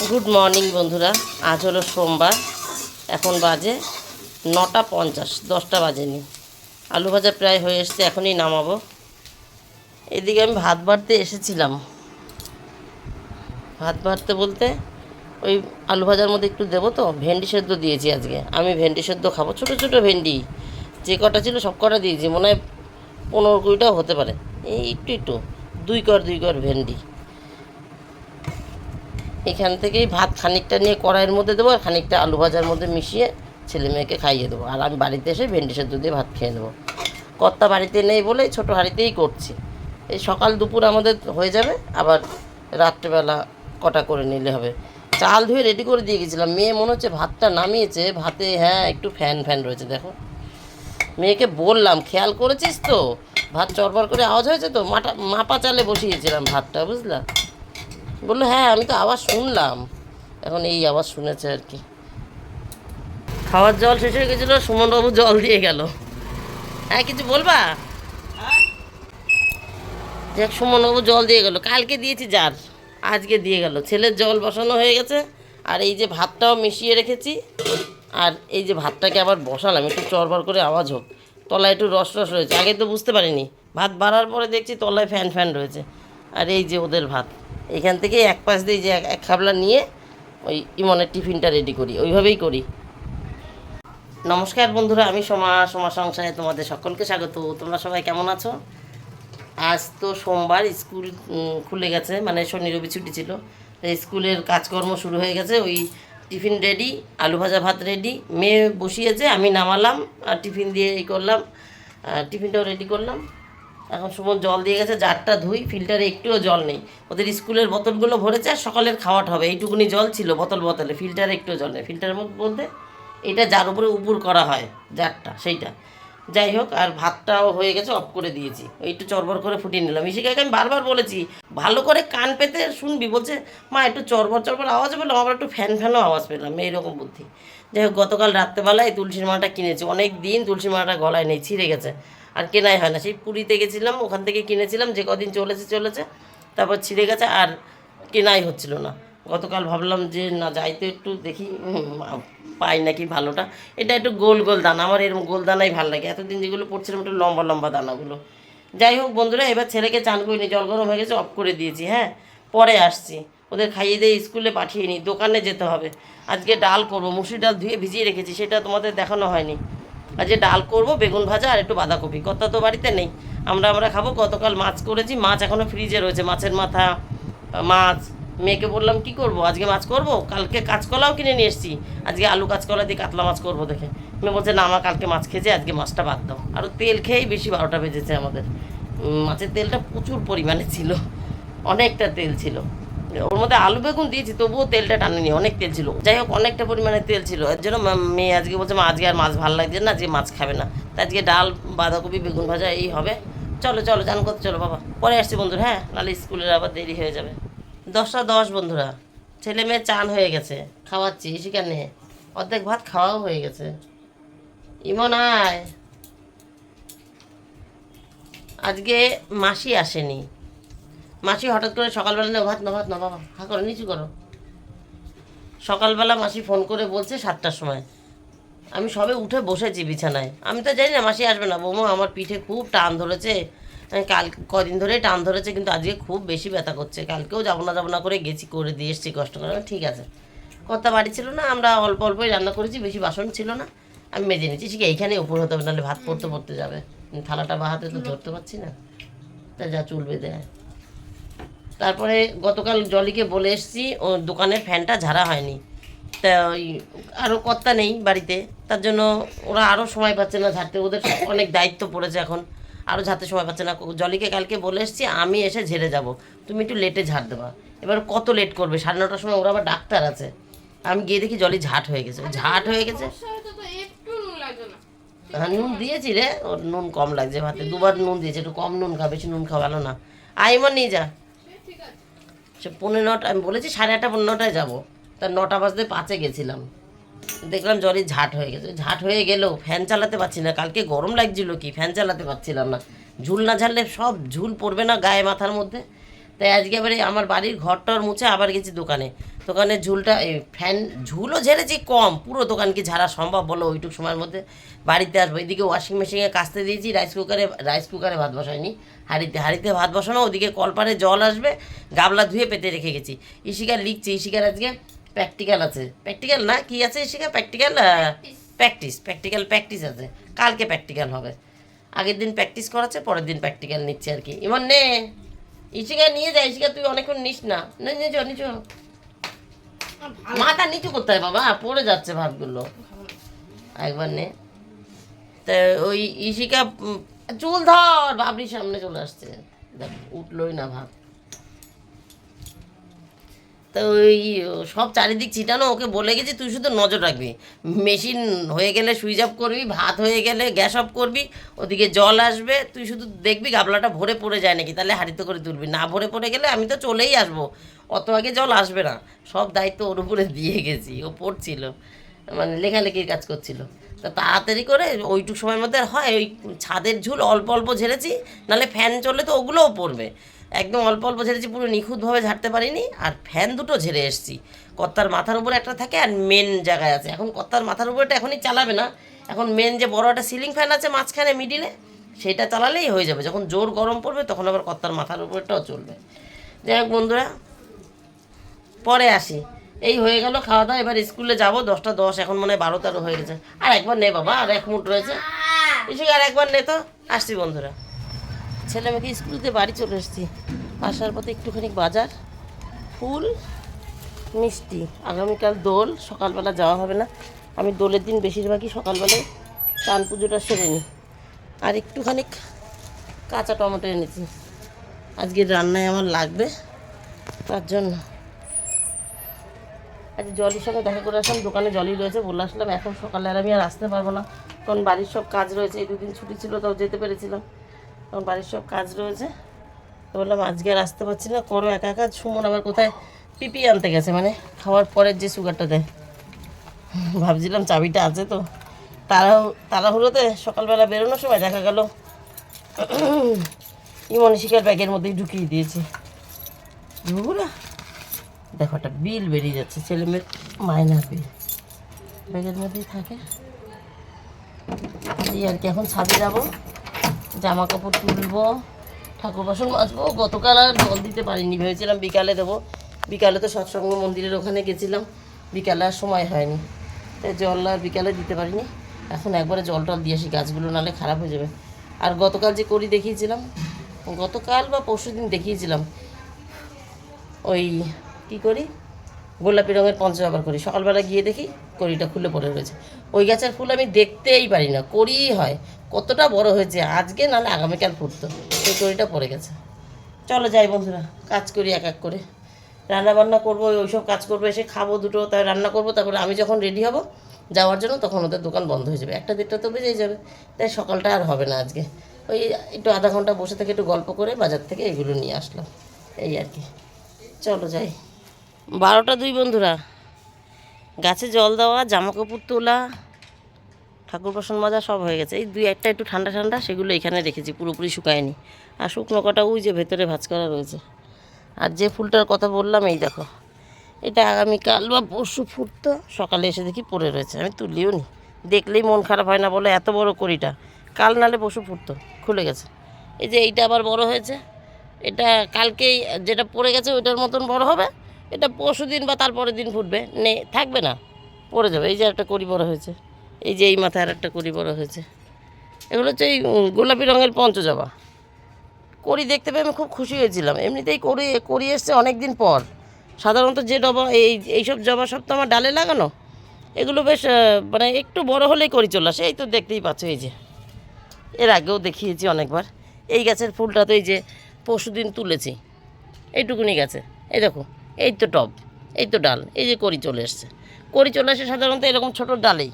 Good morning বন্ধুরা। আজ হলো সোমবার, এখন বাজে 9:50, 10টা বাজেনি। আলু ভাজা প্রায় হয়ে এসছে, এখনই নামাবো। এদিকে আমি ভাত বাড়তে এসেছিলাম। ভাত বাড়তে বলতে ওই আলু ভাজার মধ্যে একটু দেবো তো, ভেন্ডি সেদ্ধ দিয়েছি আজকে। আমি ভেন্ডি সেদ্ধ খাবো, ছোটো ছোটো ভেন্ডি যে কটা ছিল সব কটা দিয়েছি, মনে হয় 15-20টাও হতে পারে। এই একটু একটু দুই কর ভেন্ডি। এখান থেকেই ভাত খানিকটা নিয়ে কড়াইয়ের মধ্যে দেবো, আর খানিকটা আলু ভাজার মধ্যে মিশিয়ে ছেলে মেয়েকে খাইয়ে দেবো। আর আমি বাড়িতে এসে ভেন্ডি সেদ্ধ দিয়ে ভাত খেয়ে নেবো। কর্তা বাড়িতে নেই বলে ছোটো হাঁড়িতেই করছি। এই সকাল দুপুর আমাদের হয়ে যাবে, আবার রাত্রেবেলা কটা করে নিলে হবে। চাল ধুয়ে রেডি করে দিয়ে গেছিলাম। মেয়ে মনে হচ্ছে ভাতটা নামিয়েছে, ভাতে হ্যাঁ একটু ফ্যান ফ্যান রয়েছে। দেখো, মেয়েকে বললাম খেয়াল করেছিস তো, ভাত চড়বড় করে আওয়াজ হয়েছে তো, মাপা চালে বসিয়েছিলাম ভাতটা, বুঝলা? বললো হ্যাঁ আমি তো আওয়াজ শুনলাম। এখন এই আওয়াজ শুনেছে আর কি। খাওয়ার জল শেষ হয়ে গেছিলো, সুমনবাবু জল দিয়ে গেল। হ্যাঁ কিছু বলবা? দেখ, সুমনবাবু জল দিয়ে গেল। কালকে দিয়েছি যার, আজকে দিয়ে গেল। ছেলের জল বসানো হয়ে গেছে, আর এই যে ভাতটাও মিশিয়ে রেখেছি। আর এই যে ভাতটাকে আবার বসালাম, একটু চড়বড় করে আওয়াজ হোক। তলায় একটু রস রস রয়েছে, আগে তো বুঝতে পারিনি। ভাত বাড়ার পরে দেখছি তলায় ফ্যান ফ্যান রয়েছে। আর এই যে ওদের ভাত, এখান থেকে এক পাশ দিয়ে যে এক খাবলা নিয়ে ওই ইমনের টিফিনটা রেডি করি, ওইভাবেই করি। নমস্কার বন্ধুরা, আমি সোমা সংসারে তোমাদের সকলকে স্বাগত। তোমরা সবাই কেমন আছো? আজ তো সোমবার, স্কুল খুলে গেছে, মানে শনি রবি ছুটি ছিল। স্কুলের কাজকর্ম শুরু হয়ে গেছে। ওই টিফিন রেডি, আলু ভাজা ভাত রেডি, মেয়ে বসিয়েছে, আমি নামালাম আর টিফিন দিয়ে এই করলাম, টিফিনটাও রেডি করলাম। এখন সুমন জল দিয়ে গেছে, জারটা ধুই, ফিল্টারে একটুও জল নেই। ওদের স্কুলের বোতলগুলো ভরেছে আর সকালের খাওয়াটা হবে, এইটুকুনি জল ছিল বোতলে, ফিল্টারে একটুও জল নেই। ফিল্টারের মধ্যে বলতে এটা যার উপরে উপর করা হয় জারটা, সেইটা। যাই হোক, আর ভাতটাও হয়ে গেছে, অফ করে দিয়েছি। ওই একটু চড়বড় করে ফুটিয়ে নিলাম। ইশিকাকে আমি বারবার বলেছি ভালো করে কান পেতে শুনবি, বলছে মা একটু চড়বড় আওয়াজ পেলাম, আবার একটু ফ্যান ফ্যানও আওয়াজ পেলাম, এইরকম বুদ্ধি। যাই হোক, গতকাল রাত্রেবেলায় তুলসীর মালাটা কিনেছি। অনেক দিন তুলসীর মালাটা গলায় নেই, ছিঁড়ে গেছে, আর কেনাই হয় না। সেই পুরীতে গেছিলাম, ওখান থেকে কিনেছিলাম, যে কদিন চলেছে, তারপর ছিঁড়ে গেছে, আর কেনাই হচ্ছিল না। গতকাল ভাবলাম যে না, যাই তো একটু দেখি পাই নাকি ভালোটা। এটা একটু গোল গোল দানা, আমার এরকম গোল দানাই ভালো লাগে। এতদিন যেগুলো পড়ছিলাম একটু লম্বা লম্বা দানাগুলো। যাই হোক বন্ধুরা, এবার ছেলেকে চান করিনি, জল গরম হয়ে গেছে, অফ করে দিয়েছি। হ্যাঁ, পরে আসছি, ওদের খাইয়ে দিয়ে স্কুলে পাঠিয়ে নিই, দোকানে যেতে হবে। আজকে ডাল করব, মুসুর ডাল ধুয়ে ভিজিয়ে রেখেছি, সেটা তোমাদের দেখানো হয়নি। আজকে ডাল করব, বেগুন ভাজা আর একটু বাঁধাকপি। কর্তা তো বাড়িতে নেই, আমরা খাবো। গতকাল মাছ করেছি, মাছ এখনও ফ্রিজে রয়েছে, মাছের মাথা, মাছ। মেয়েকে বললাম কি করব, আজকে মাছ করব, কালকে কাঁচকলাও কিনে নিয়ে এসেছি, আজকে আলু কাঁচকলা দিয়ে কাতলা মাছ করবো দেখে। মেয়ে বলছে না, আমার কালকে মাছ খেয়েছে, আজকে মাছটা বাদ দাও। আরও তেল খেয়েই বেশি 12টা বেজেছে আমাদের। মাছের তেলটা প্রচুর পরিমাণে ছিল, অনেকটা তেল ছিল। ওর মধ্যে আলু বেগুন দিয়েছি, তবুও তেলটা টানেনি, অনেক তেল ছিল। যাই হোক, অনেকটা পরিমাণে তেল ছিল। এর জন্য মেয়ে আজকে বলছে মা আজকে আর মাছ ভালো লাগছে না, আজকে মাছ খাবে না। তাই আজকে ডাল, বাঁধাকপি, বেগুন ভাজা এই হবে। চলো চান করতে চলো বাবা, পরে আসছি বন্ধুরা। হ্যাঁ, নাহলে স্কুলের আবার দেরি হয়ে যাবে। 10টা 10 বন্ধুরা, ছেলে মেয়ে চান হয়ে গেছে, খাওয়াচ্ছি সেখানে। অর্ধেক ভাত খাওয়াও হয়ে গেছে। ইমন আয়, আজকে মাসি আসেনি। মাসি হঠাৎ করে সকালবেলা না ভাত না বাবা, হা করো, নিচু করো। সকালবেলা মাসি ফোন করে বলছে 7টার সময়। আমি সবে উঠে বসেছি বিছানায়, আমি তো জানি না মাসি আসবে না। বৌমা আমার পিঠে খুব টান ধরেছে, কাল কদিন ধরে টান ধরেছে, কিন্তু আজকে খুব বেশি ব্যথা করছে। কালকেও যাবো না করে গেছি, করে দিয়ে এসেছি কষ্ট করে। ঠিক আছে, কর্তা বাড়ি ছিল না, আমরা অল্প অল্পই রান্না করেছি, বেশি বাসন ছিল না, আমি মেজে নিচ্ছি। ঠিক এইখানে উপর হতে হবে, নাহলে ভাত পড়তে যাবে। থালাটা বাহাতে তো ধরতে পারছি না, তা যা চুল বেঁধে। তারপরে গতকাল জলিকে বলে এসেছি, ও দোকানের ফ্যানটা ঝাড়া হয়নি। তা ওই আরও কর্তা নেই বাড়িতে, তার জন্য ওরা আরও সময় পাচ্ছে না ঝাড়তে, ওদের অনেক দায়িত্ব পড়েছে এখন, আরও ঝাড়তে সময় পাচ্ছে না। জলিকে কালকে বলে এসেছি আমি এসে ঝেড়ে যাব, তুমি একটু লেটে ঝাড় দেবা। এবার কত লেট করবে, 9:30টার সময়, ওরা আবার ডাক্তার আছে। আমি গিয়ে দেখি জলি ঝাঁট হয়ে গেছে। হ্যাঁ, নুন দিয়েছি রে, ওর নুন কম লাগছে ভাতে, 2বার নুন দিয়েছে, একটু কম নুন খা, বেশি নুন খাওয়া ভালো না। আইমন নিয়ে যা। সে 9:15, আমি বলেছি 8:30 9:00টায় যাবো, তা 9টা বাজতে 5-এ গেছিলাম। দেখলাম জলই ঝাঁট হয়ে গেছে। ঝাঁট হয়ে গেলেও ফ্যান চালাতে পারছি না, কালকে গরম লাগছিল কি, ফ্যান চালাতে পারছিলাম না। ঝুল না ঝাড়লে সব ঝুল পড়বে না গায়ে, মাথার মধ্যে। তাই আজকে এবারে আমার বাড়ির ঘরটার মুছে আবার গেছি দোকানে। দোকানের ঝুলটা ফ্যান ঝুলও ঝেড়েছি কম, পুরো দোকান কি ঝাড়া সম্ভব বলো ওইটুকু সময়ের মধ্যে। বাড়িতে আসবো, এদিকে ওয়াশিং মেশিনে কাচতে দিয়েছি, রাইস কুকারে ভাত বসাইনি, হাঁড়িতে ভাত বসানো, ওদিকে কলপারে জল আসবে, গাবলা ধুয়ে পেতে রেখে গেছি। ইশিকা লিখছি, ইশিকার আজকে প্র্যাকটিক্যাল আছে, প্র্যাকটিক্যাল না কি আছে ইশিকা, প্র্যাকটিস আছে, কালকে প্র্যাকটিক্যাল হবে। আগের দিন প্র্যাকটিস করাচ্ছে, পরের দিন প্র্যাকটিক্যাল নিচ্ছে আর কি। ইমন নে, ইশিকা নিয়ে যায়, ইশিকা তুই অনেকক্ষণ নিস না, নিচু মাথা নিচু করতে হয় বাবা, পড়ে যাচ্ছে ভাতগুলো, একবার নে। তা ওই ইশিকা চুল ধর, বাবরির সামনে চলে আসছে, দেখ উঠলোই না ভাত। তো ওই সব চারিদিক ছিটানো, ওকে বলে গেছি তুই শুধু নজর রাখবি, মেশিন হয়ে গেলে সুইচ অফ করবি, ভাত হয়ে গেলে গ্যাস অফ করবি, ওদিকে জল আসবে, তুই শুধু দেখবি গাবলাটা ভরে পড়ে যায় নাকি, তাহলে হাঁড়িতে করে তুলবি, না ভরে পড়ে গেলে আমি তো চলেই আসবো, অত আগে জল আসবে না। সব দায়িত্ব ওর উপরে দিয়ে গেছি, ও পড়ছিল, মানে লেখালেখির কাজ করছিল। তা তাড়াতাড়ি করে ওইটুক সময়ের মধ্যে হয়, ওই ছাদের ঝুল অল্প অল্প ঝেড়েছি, নাহলে ফ্যান চললে তো ওগুলোও পড়বে। একদম অল্প অল্প ঝেড়েছি, পুরো নিখুঁতভাবে ঝাড়তে পারিনি। আর ফ্যান দুটো ঝেড়ে এসেছি, কর্তার মাথার উপরে একটা থাকে আর মেন জায়গায় আছে। এখন কর্তার মাথার উপরটা এখনই চালাবে না, এখন মেন যে বড় একটা সিলিং ফ্যান আছে মাঝখানে মিডিলে, সেটা চালালেই হয়ে যাবে। যখন জোর গরম পড়বে তখন আবার কর্তার মাথার উপরটাও চলবে। যাই হোক বন্ধুরা, পরে আসি। এই হয়ে গেল খাওয়া দাওয়া, এবার স্কুলে যাবো 10টা 10, এখন মনে হয় 12-13 হয়ে গেছে। আর একবার নে বাবা, আর 1 মিনিট রয়েছে, এসে আর একবার নে তো। আসছি বন্ধুরা, ছেলে মেয়েকে স্কুলতে বাড়ি চলে এসেছি। আসার পথে একটুখানি বাজার, ফুল মিষ্টি, আগামীকাল দোল, সকালবেলা যাওয়া হবে না, আমি দোলের দিন বেশিরভাগই সকালবেলায় চান পুজোটা সেরে নিই। আর একটুখানি কাঁচা টমেটো এনেছি, আজকের রান্নায় আমার লাগবে, তার জন্য। আচ্ছা, জলির সঙ্গে দেখা করে আসলাম, দোকানে জলই রয়েছে, বলে আসলাম এখন সকালে আর আমি আর আসতে পারবো না, কারণ বাড়ির সব কাজ রয়েছে। এই 2 দিন ছুটি ছিল, তাও যেতে পেরেছিলাম, কারণ বাড়ির সব কাজ রয়েছে। তো বললাম আজকে আর আসতে পারছি না, করো একা একা। সুমন আবার কোথায় পিপি আনতে গেছে, মানে খাওয়ার পরের যে সুগারটা দেয়, ভাবছিলাম চাবিটা আছে তো, তাড়াহুড়োতে সকালবেলা বেরোনোর সময় দেখা গেল ইমন শিকার ব্যাগের মধ্যেই ঢুকিয়ে দিয়েছি। বুড়া দেখো, একটা বিল বেরিয়ে যাচ্ছে, ছেলে মেয়ের মাইনার বিল ব্যাগের মধ্যেই থাকে। এই আর কি, এখন ছাদে যাবো, জামা কাপড় তুলবো, ঠাকুর বাসন মাজবো। গতকাল আর জল দিতে পারিনি, ভেবেছিলাম বিকালে দেবো, বিকালে তো সৎসঙ্গ মন্দিরের ওখানে গেছিলাম, বিকালে আর সময় হয়নি, তাই জল আর বিকালে দিতে পারিনি। এখন একবারে জল টল দিয়ে আসি, গাছগুলো নাহলে খারাপ হয়ে যাবে। আর গতকাল যে করি দেখিয়েছিলাম, গতকাল বা পরশুদিন দেখিয়েছিলাম, ওই কী করি, গোলাপি রঙের পঞ্চব্যবহার করি, সকালবেলা গিয়ে দেখি কড়িটা খুলে পড়ে রয়েছে। ওই গাছের ফুল আমি দেখতেই পারি না, করিই হয়, কতটা বড় হয়েছে আজকে, নাহলে আগামীকাল ফুটতো, সেই কড়িটা পড়ে গেছে। চলো যাই বন্ধুরা, কাজ করি এক এক করে, রান্না বান্না করবো, ওইসব কাজ করবো, এসে খাবো দুটো, তাই রান্না করবো, তারপরে আমি যখন রেডি হব যাওয়ার জন্য তখন ওদের দোকান বন্ধ হয়ে যাবে, 1টা 1:30 তো বেজেই যাবে। তাই সকালটা আর হবে না আজকে, ওই একটু আধা ঘন্টা বসে থেকে একটু গল্প করে বাজার থেকে এগুলো নিয়ে আসলাম, এই আর কি। চলো যাই। 12টা 2 বন্ধুরা, গাছে জল দেওয়া, জামা কাপড় তোলা, ঠাকুর বাসন মাজা সব হয়ে গেছে। এই 2-1টা একটু ঠান্ডা ঠান্ডা, সেগুলো এখানে রেখেছি, পুরোপুরি শুকায়নি। আর শুকনো কটা ওই যে ভেতরে ভাঁজ করা রয়েছে। আর যে ফুলটার কথা বললাম, এই দেখো, এটা আগামীকাল বা পরশু ফুটতো, সকালে এসে দেখি পড়ে রয়েছে, আমি তুলিও নি, দেখলেই মন খারাপ হয় না বলে, এত বড় কড়িটা, কাল নালে পরশু ফুটতো, খুলে গেছে। এই যে এইটা আবার বড় হয়েছে, এটা কালকেই যেটা পড়ে গেছে ওইটার মতন বড় হবে, এটা পরশু দিন বা তারপরের দিন ফুটবে, থাকবে না, পড়ে যাবে। এই যে একটা কড়ি বড় হয়েছে, এই যে এই মাথায় আর একটা কড়ি বড় হয়েছে, এগুলো হচ্ছে এই গোলাপি রঙের পঞ্চজবা। কড়ি দেখতে পেয়ে আমি খুব খুশি হয়েছিলাম, এমনিতেই কড়ি এসছে অনেক দিন পর। সাধারণত যে জবা, এইসব জবা সব তো আমার ডালে লাগানো, এগুলো বেশ মানে একটু বড় হলেই কড়ি চলে আসে, এই তো দেখতেই পাচ্ছ, এই যে এর আগেও দেখিয়েছি অনেকবার। এই গাছের ফুলটা তো এই যে পরশুদিন তুলেছি, এইটুকুনি গাছে, এই দেখো, এই তো টব, এই তো ডাল, এই যে কড়ি চলে এসছে। কড়ি চলে আসে সাধারণত এরকম ছোটো ডালেই,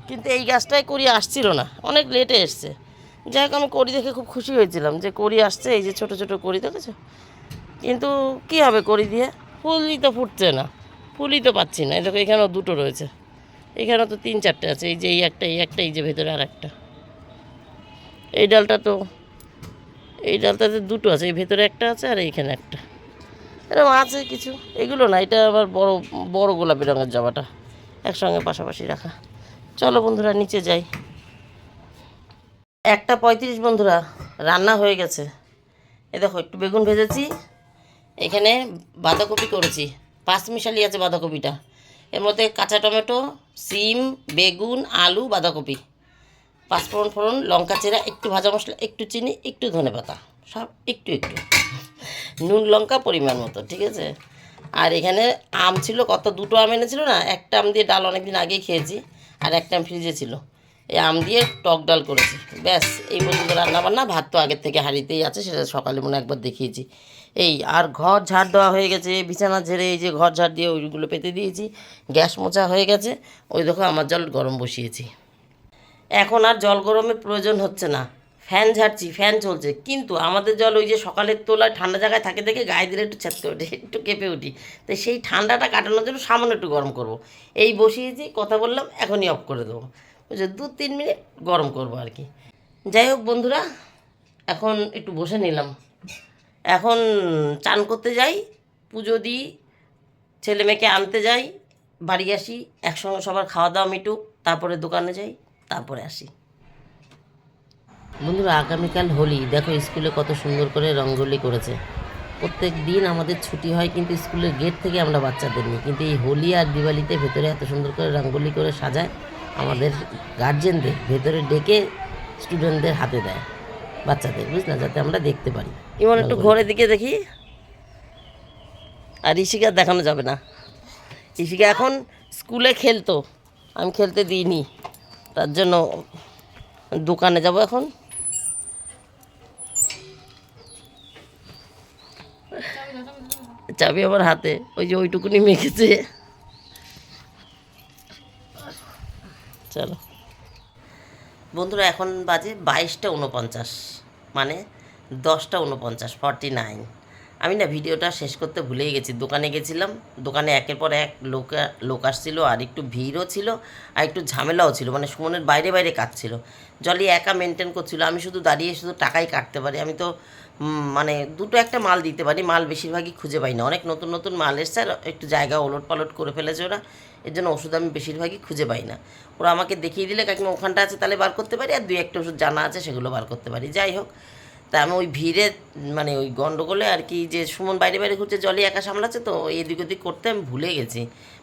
কিন্তু এই গাছটায় কড়ি আসছিল না, অনেক লেটে এসছে। যাই হোক, আমি কড়ি দেখে খুব খুশি হয়েছিলাম যে কড়ি আসছে, এই যে ছোটো ছোটো কড়ি দেখেছো। কিন্তু কী হবে কড়ি দিয়ে, ফুলই তো ফুটছে না, ফুলই তো পাচ্ছি না। এই দেখো, এখানেও 2টো রয়েছে, এখানেও তো 3-4টে আছে, এই যে এই একটা, এই যে ভেতরে আর একটা, এই ডালটাতে 2টো আছে, এই ভেতরে একটা আছে আর এইখানে একটা, এরকম আছে কিছু, এগুলো না, এটা আবার বড় বড় গোলাপি রঙের জবাটা একসঙ্গে পাশাপাশি রাখা। চলো বন্ধুরা নিচে যাই। 1:35 বন্ধুরা, রান্না হয়ে গেছে। এ দেখো একটু বেগুন ভেজেছি, এখানে বাঁধাকপি করেছি, 5 মিশালি আছে বাঁধাকপিটা। এর মধ্যে কাঁচা টমেটো, সিম, বেগুন, আলু, বাঁধাকপি, 5 ফোড়ন ফোড়ন, লঙ্কা চেরা, একটু ভাজা মশলা, একটু চিনি, একটু ধনেপাতা, সব একটু একটু, নুন লঙ্কা পরিমাণ মতো, ঠিক আছে। আর এখানে আম ছিল, কত 2টো আম এনেছিল না, একটা আম দিয়ে ডাল অনেক দিন আগেই খেয়েছি, আর একটা আম ফ্রিজে ছিল, এই আম দিয়ে টক ডাল করেছি, ব্যাস এই পর্যন্ত রান্নাবান্না। ভাত তো আগের থেকে হাঁড়িতেই আছে, সেটা সকালে মনে একবার দেখিয়েছি। এই আর ঘর ঝাড় দেওয়া হয়ে গেছে, বিছানা ঝেড়ে এই যে ঘর ঝাড় দিয়ে ওইগুলো পেতে দিয়েছি, গ্যাস মোছা হয়ে গেছে। ওই দেখো আমার জল গরম বসিয়েছি, এখন আর জল গরমের প্রয়োজন হচ্ছে না, ফ্যান ঝাড়ছি, ফ্যান চলছে। কিন্তু আমাদের জল ওই যে সকালের তোলায় ঠান্ডা জায়গায় থাকে দেখে গায়ে দিলে একটু ছেঁচকে ওঠে, একটু কেঁপে উঠি, তাই সেই ঠান্ডাটা কাটানোর জন্য সামান্য একটু গরম করব। এই বসিয়েছি, কথা বললাম, এখনই অফ করে দেবো, বুঝছো, 2-3 মিনিট গরম করব আর কি। যাই হোক বন্ধুরা, এখন একটু বসে নিলাম, এখন চান করতে যাই, পুজো দিই, ছেলে মেয়েকে আনতে যাই, বাড়ি আসি, একসঙ্গে সবার খাওয়া দাওয়া মিটুক, তারপরে দোকানে যাই, তারপরে আসি। বন্ধুরা আগামীকাল হোলি, দেখো স্কুলে কত সুন্দর করে রঙ্গোলি করেছে। প্রত্যেক দিন আমাদের ছুটি হয়, কিন্তু স্কুলের গেট থেকে আমরা বাচ্চাদের নিই, কিন্তু এই হোলি আর দিওয়ালিতে ভেতরে এত সুন্দর করে রঙ্গোলি করে সাজায় আমাদের গার্জেনদের, ভেতরে ডেকে স্টুডেন্টদের হাতে দেয় বাচ্চাদের, বুঝলা, যাতে আমরা দেখতে পারি। এমন একটু ঘরের দিকে দেখি। আর ঋষিকা দেখানো যাবে না, ঋষিকা এখন স্কুলে খেলতো, আমি খেলতে দিইনি, তার জন্য দোকানে যাব এখন। চাবি আমার হাতে, ওই যে ওইটুকুনি মেখেছে। চলো বন্ধুরা, এখন বাজে 22:49, মানে 10:49, 49। আমি না ভিডিওটা শেষ করতে ভুলেই গেছি। দোকানে গেছিলাম, দোকানে একের পর এক লোক আসছিল, আর একটু ভিড়ও ছিল, আর একটু ঝামেলাও ছিল, মানে সুমনের বাইরে বাইরে কাজ ছিল। জলি একা মেনটেন করছিল, আমি শুধু দাঁড়িয়ে শুধু টাকাই কাটতে পারি। আমি তো মানে দুটো একটা মাল দিতে পারি, মাল বেশিরভাগই খুঁজে পাই না। অনেক নতুন নতুন মাল এসছে, আর একটু জায়গা ওলট পালট করে ফেলেছে ওরা, এর জন্য ওষুধ আমি বেশিরভাগই খুঁজে পাই না। ওরা আমাকে দেখিয়ে দিলে কাকিমা ওখানটা আছে তাহলে বার করতে পারি, আর 2-1টা ওষুধ জানা আছে সেগুলো বার করতে পারি। যাই হোক, তা আমি ওই ভিড়ে, মানে ওই গন্ডগোলে আর কি, যে সুমন বাইরে বাইরে ঘুরছে, জলি একা সামলাচ্ছে, তো এদিক ওদিক করতে আমি ভুলে গেছি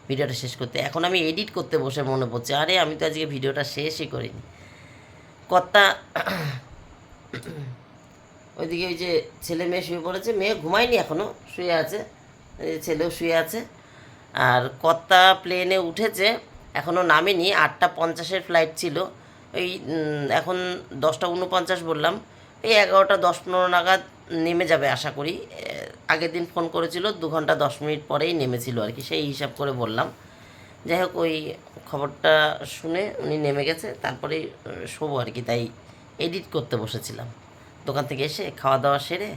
ভিডিওটা শেষ করতে। এখন আমি এডিট করতে বসে মনে পড়ছে, আরে আমি তো আজকে ভিডিওটা শেষই করিনি। কর্তা ওইদিকে ওই যে ছেলে মেয়ে শুয়ে পড়েছে, মেয়ে ঘুমায়নি এখনও, শুয়ে আছে, ছেলেও শুয়ে আছে। আর কর্তা প্লেনে উঠেছে, এখনও নামেনি, 8:50 ফ্লাইট ছিল, ওই এখন 10:49 বললাম, এই 11:10-15 নাগাদ নেমে যাবে আশা করি। আগের দিন ফোন করেছিল, 2 ঘন্টা 10 মিনিট পরেই নেমেছিল আর কি, সেই হিসাব করে বললাম। যাই হোক, ওই খবরটা শুনে উনি নেমে গেছে, তারপরেই শোবো আর কি, তাই এডিট করতে বসেছিলাম দোকান থেকে এসে, খাওয়া দাওয়া সেরে,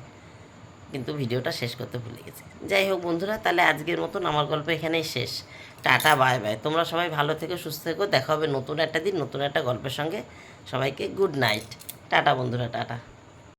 কিন্তু ভিডিওটা শেষ করতে ভুলে গেছি। যাই হোক বন্ধুরা, তাহলে আজকের মতন আমার গল্প এখানেই শেষ। Tata, bye bye. তোমরা সবাই ভালো থেকো, সুস্থ থেকো, দেখা হবে নতুন একটা দিন নতুন একটা গল্পের সঙ্গে। সবাইকে গুড নাইট, টাটা বন্ধুরা, টাটা।